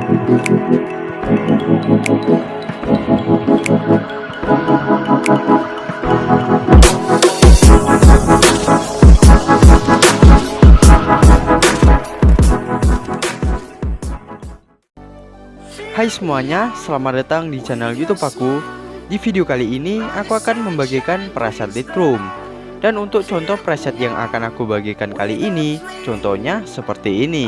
Hai semuanya, selamat datang di channel YouTube aku. Di video kali ini aku akan membagikan preset Lightroom. Dan untuk contoh preset yang akan aku bagikan kali ini, contohnya seperti ini.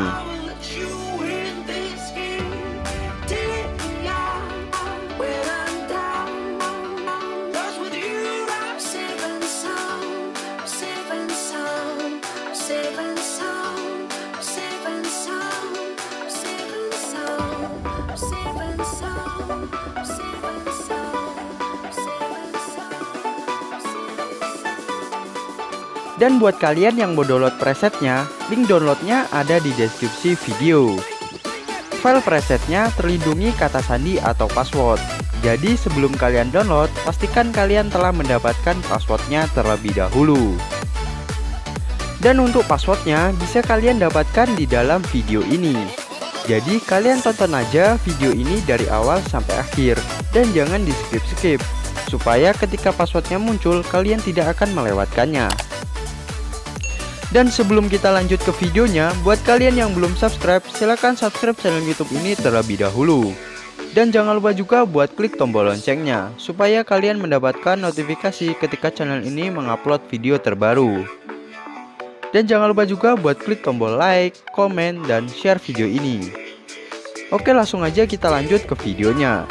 Dan buat kalian yang mau download presetnya, link downloadnya ada di deskripsi video. File presetnya terlindungi kata sandi atau password. Jadi sebelum kalian download, pastikan kalian telah mendapatkan passwordnya terlebih dahulu. Dan untuk passwordnya bisa kalian dapatkan di dalam video ini. Jadi kalian tonton aja video ini dari awal sampai akhir dan jangan di skip-skip, supaya ketika passwordnya muncul kalian tidak akan melewatkannya. Dan sebelum kita lanjut ke videonya, buat kalian yang belum subscribe, silahkan subscribe channel YouTube ini terlebih dahulu. Dan jangan lupa juga buat klik tombol loncengnya, supaya kalian mendapatkan notifikasi ketika channel ini mengupload video terbaru. Dan jangan lupa juga buat klik tombol like, komen, dan share video ini. Oke, langsung aja kita lanjut ke videonya.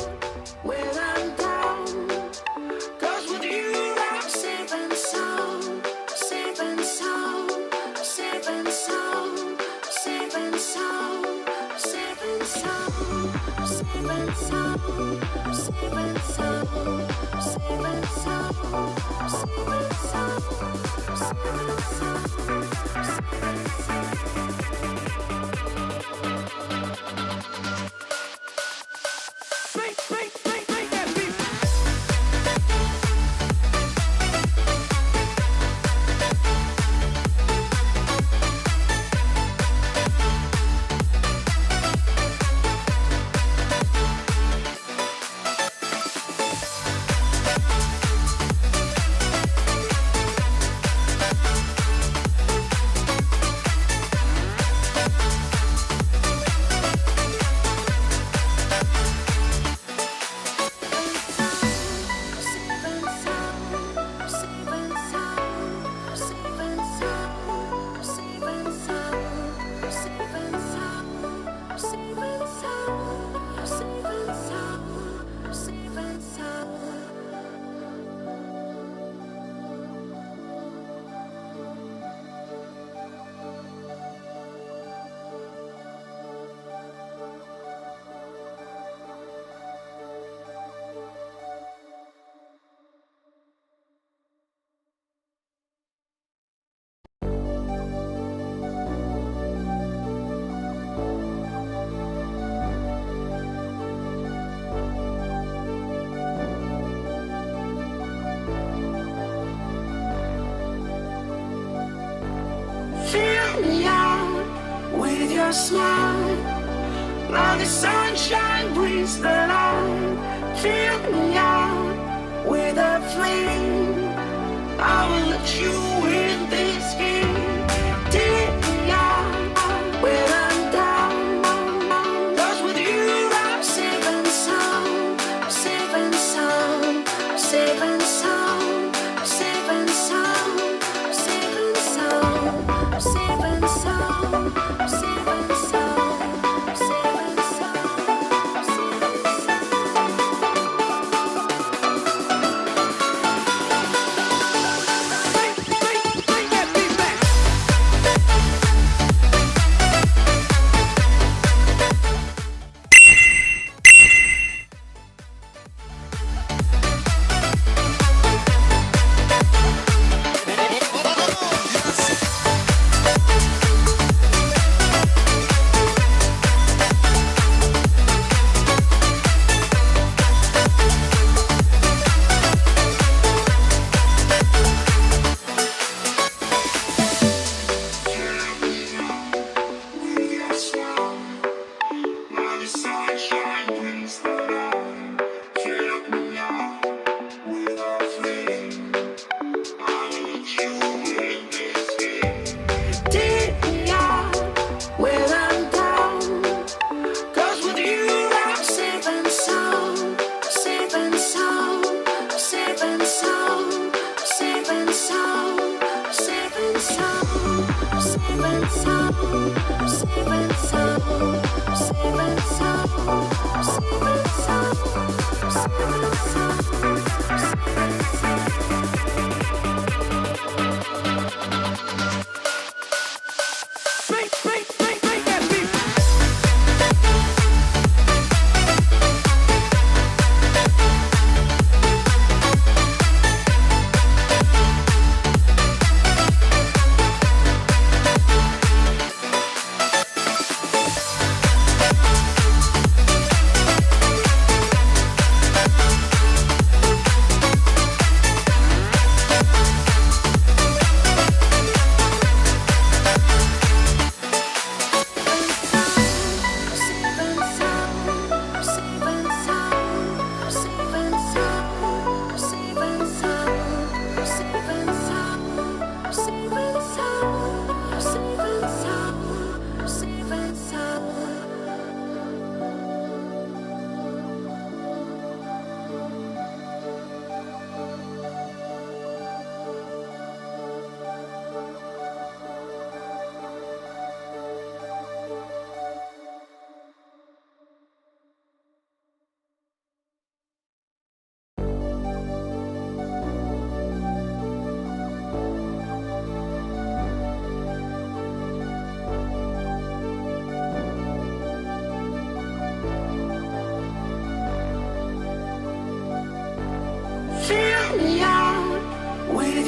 Smile, now the sunshine brings the light. Fill me out with a flame. I will let you in this game. Take me out when I'm down. 'Cause with you I'm safe and sound, safe and sound, safe and sound, safe and sound, safe and sound, safe and sound.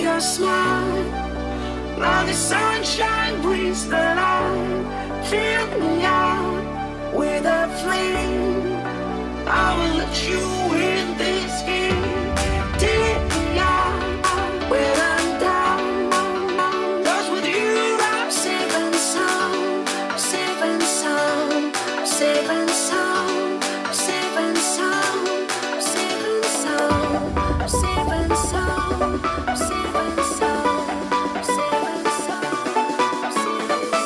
your smile. Now the sunshine brings the light. Fill me out with a flame. I will let you in this game. Take me out when I'm down. 'Cause with you I'm safe and sound. Safe and sound. Safe and sound. Safe and sound. Safe and sound. Safe and sound. Safe and sound. Safe and sound. Safe and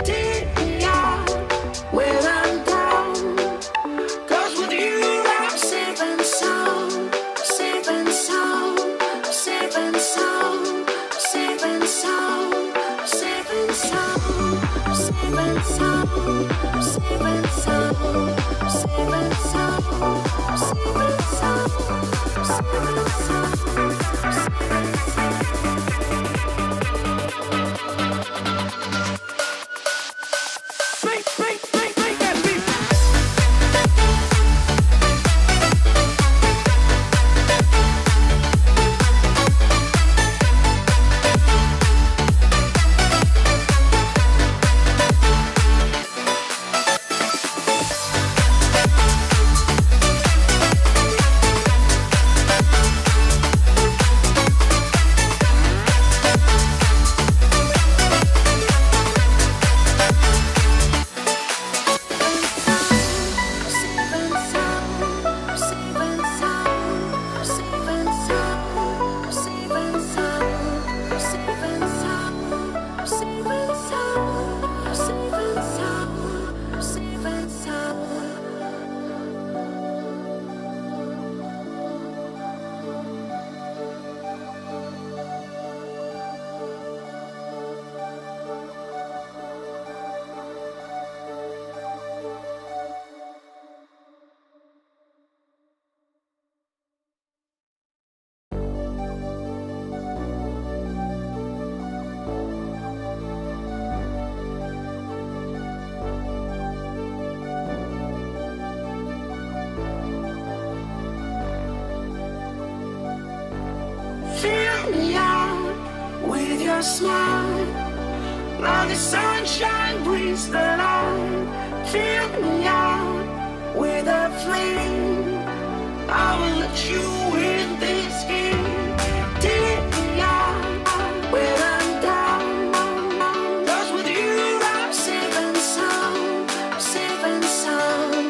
take me out when I'm down. 'Cause with you I'm safe and sound. Safe and sound. Safe and sound. Safe and sound. Safe and sound. Safe and sound. Safe and sound. Safe and sound. Safe and sound. Safe and sound. Fill me out with your smile. Now the sunshine brings the light. Fill me out with a flame. I will let you in this game. Take me out when I'm down. 'Cause with you I'm safe and sound. Safe and sound.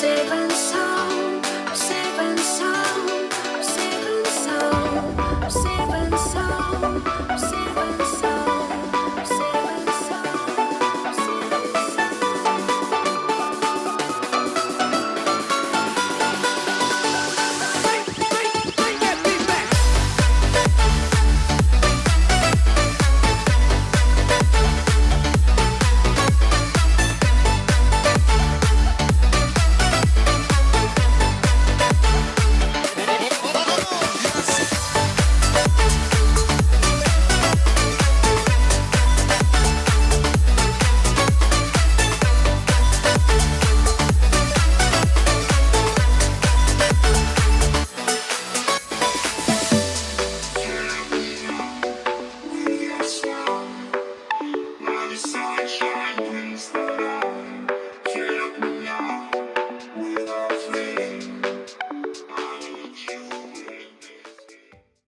Safe and sound. Safe and sound. Safe and sound. Safe and sound.